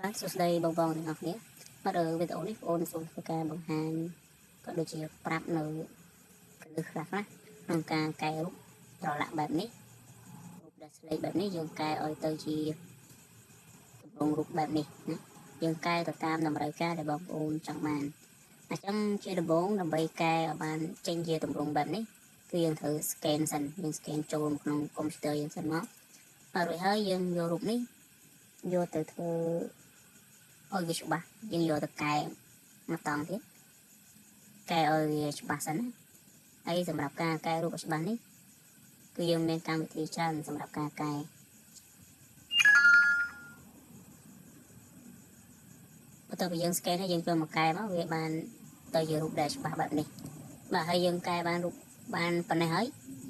បាទសួស្តីបងប្អូនទាំងអស់គ្នាមកដល់វីដេអូនេះបងប្អូនសូមធ្វើការបង្ហាញក៏ដូចជាប្រាប់នៅគឺខ្លះក្នុងការកែរូបត្រឡាក់បែបនេះរូបដែលស្លេកបែបនេះយើងកែឲ្យទៅជាទម្រង់រូបបែបនេះណាយើងកែទៅតាមតម្រូវការដែលបងប្អូនចង់បានអញ្ចឹងជាដំបូងដើម្បីកែឲ្យបានចេញជាទម្រង់បែបនេះគឺយើងត្រូវ scan សិនយើង scan ចូលក្នុងកុំព្យូទ័រយើងសិនមករួចហើយយើងយករូបនេះយកទៅធ្វើឲ្យវាច្បាស់យើងយកទៅកែមកតង់ទៀតកែឲ្យវាច្បាស់សិនណាហើយសម្រាប់ការកែរូបឲ្យច្បាស់នេះគឺយើងមានកម្មវិធីច្រើនសម្រាប់ការកែបន្ទាប់ពីយើង scan ហើយយើងចូលមកកែមកវាបានទៅជារូបដែលច្បាស់បែបនេះបាទហើយយើងកែបានរូបបានប៉ុណ្ណេះហើយ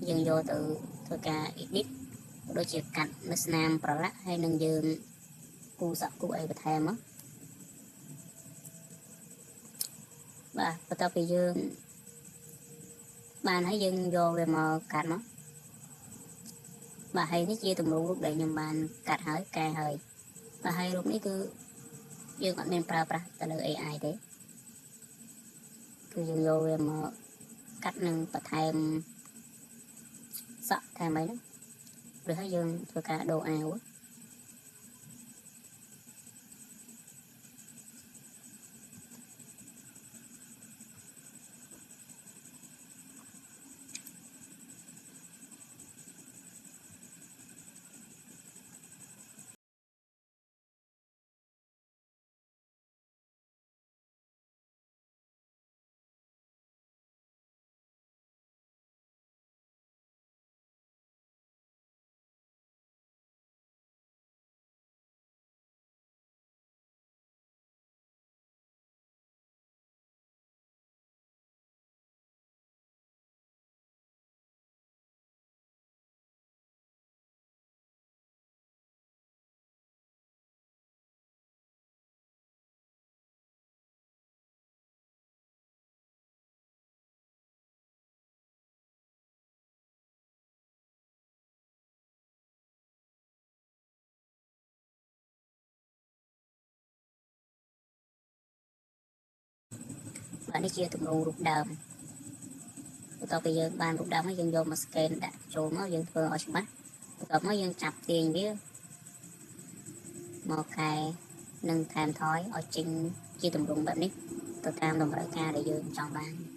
យើងយកទៅធ្វើការ edit ដូចជាកាត់នៅស្នាមប្រឡាក់ហើយនឹងយើងគូសក់គូអីបន្ថែមមកបាទបន្ទាប់ពីយើងបានហើយយើងយកវាមកកាត់មកបាទហើយនេះជាទម្រង់រូបដែលខ្ញុំបានកាត់ហើយកែហើយបាទហើយរូបនេះគឺយើងអត់មានប្រើប្រាស់ទៅលើ AI ទេគឺយើងយកវាមកកាត់នឹងបន្ថែមសក់ថែមអីហ្នឹងឬហើយយើងធ្វើការដូរអាវបាទនេះជាទម្រង់រូបដើមបន្ទាប់ពីយើងបានរូបដើមហើយយើងយកមក scan ដាក់ចូលមកយើងធ្វើឲ្យច្បាស់បន្ទាប់មកយើងចាប់ទាញវាមកកែនិងថែមថយឲ្យចេញជាទម្រង់បែបនេះទៅតាមតម្រូវការដែលយើងចង់បាន